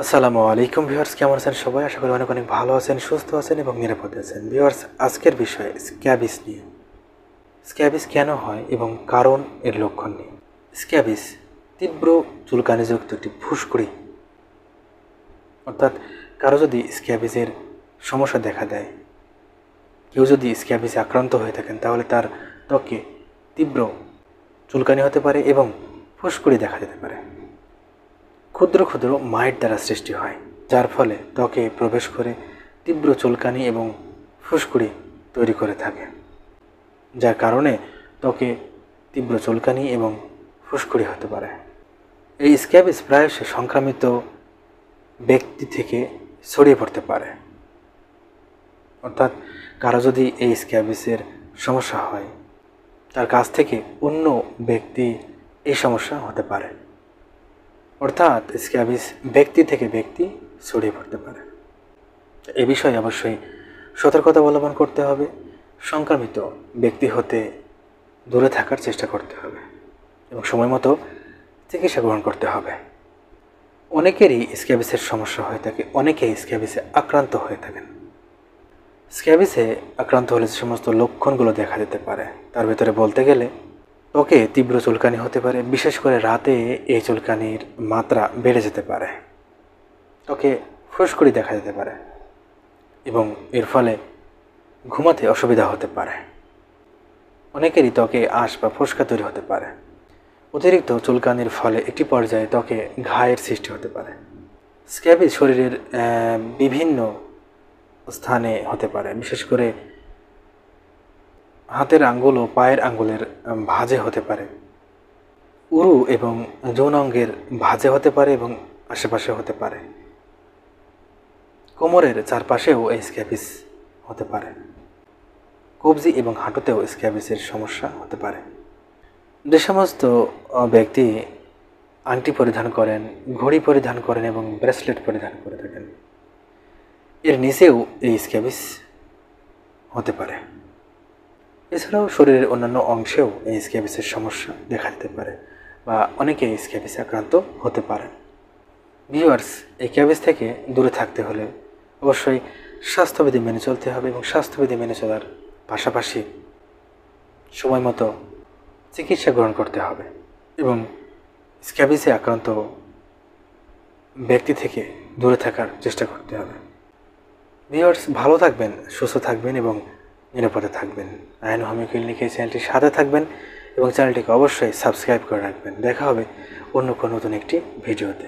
আসসালামু আলাইকুম ভিউয়ার্স, কেমন আছেন সবাই? আশা করি অনেক অনেক ভালো আছেন, সুস্থ আছেন এবং নিরাপদে আছেন। ভিউয়ার্স, আজকের বিষয় স্ক্যাবিস নিয়ে। স্ক্যাবিস কেন হয় এবং কারণ এর লক্ষণ নিয়ে। স্ক্যাবিস তীব্র চুলকানিযুক্ত একটি ফুসকুড়ি, অর্থাৎ কারো যদি স্ক্যাবিসের সমস্যা দেখা দেয়, কেউ যদি স্ক্যাবিসে আক্রান্ত হয়ে থাকেন, তাহলে তার ত্বকে তীব্র চুলকানি হতে পারে এবং ফুসকুড়ি দেখা যেতে পারে। ক্ষুদ্র ক্ষুদ্র মাইট দ্বারা সৃষ্টি হয়, যার ফলে ত্বকে প্রবেশ করে তীব্র চুলকানি এবং ফুসকুড়ি তৈরি করে থাকে, যার কারণে ত্বকে তীব্র চুলকানি এবং ফুসকুড়ি হতে পারে। এই স্ক্যাবিস প্রায়শই সংক্রামিত ব্যক্তি থেকে ছড়িয়ে পড়তে পারে, অর্থাৎ কারো যদি এই স্ক্যাবিসের সমস্যা হয়, তার কাছ থেকে অন্য ব্যক্তি এই সমস্যা হতে পারে, অর্থাৎ স্ক্যাবিস ব্যক্তি থেকে ব্যক্তি ছড়িয়ে পড়তে পারে। এ বিষয়ে অবশ্যই সতর্কতা অবলম্বন করতে হবে। সংক্রামিত ব্যক্তি হতে দূরে থাকার চেষ্টা করতে হবে এবং সময় মতো চিকিৎসা গ্রহণ করতে হবে। অনেকেরই স্ক্যাবিসের সমস্যা হয়ে থাকে, অনেকেই স্ক্যাবিসে আক্রান্ত হয়ে থাকেন। স্ক্যাবিসে আক্রান্ত হলে যে সমস্ত লক্ষণগুলো দেখা যেতে পারে, তার ভিতরে বলতে গেলে ত্বকে তীব্র চুলকানি হতে পারে, বিশেষ করে রাতে এই চুলকানির মাত্রা বেড়ে যেতে পারে। ত্বকে ফুসকুড়ি দেখা যেতে পারে এবং এর ফলে ঘুমাতে অসুবিধা হতে পারে। অনেকেরই ত্বকে আঁশ বা ফোসকা তৈরি হতে পারে। অতিরিক্ত চুলকানির ফলে একটি পর্যায়ে ত্বকে ঘায়ের সৃষ্টি হতে পারে। স্ক্যাবিস শরীরের বিভিন্ন স্থানে হতে পারে, বিশেষ করে হাতের আঙ্গুল ও পায়ের আঙ্গুলের ভাঁজে হতে পারে, উরু এবং যৌনাঙ্গের ভাঁজে হতে পারে এবং আশেপাশে হতে পারে। কোমরের চারপাশেও এই স্ক্যাবিস হতে পারে। কবজি এবং হাঁটুতেও স্ক্যাবিসের সমস্যা হতে পারে। যে সমস্ত ব্যক্তি আংটি পরিধান করেন, ঘড়ি পরিধান করেন এবং ব্রেসলেট পরিধান করে থাকেন, এর নিচেও এই স্ক্যাবিস হতে পারে। এছাড়াও শরীরের অন্যান্য অংশেও এই স্ক্যাবিসের সমস্যা দেখা দিতে পারে বা অনেকে এই স্ক্যাবিসে আক্রান্ত হতে পারে। ভিউয়ার্স, এই স্ক্যাবিস থেকে দূরে থাকতে হলে অবশ্যই স্বাস্থ্যবিধি মেনে চলতে হবে এবং স্বাস্থ্যবিধি মেনে চলার পাশাপাশি সময় মতো চিকিৎসা গ্রহণ করতে হবে এবং স্ক্যাবিসে আক্রান্ত ব্যক্তি থেকে দূরে থাকার চেষ্টা করতে হবে। ভিউয়ার্স, ভালো থাকবেন, সুস্থ থাকবেন এবং নিরাপদে থাকবেন। আইন হোমিও ক্লিনিক এই চ্যানেলটির সাথে থাকবেন এবং চ্যানেলটিকে অবশ্যই সাবস্ক্রাইব করে রাখবেন। দেখা হবে অন্য কোনো নতুন একটি ভিডিওতে।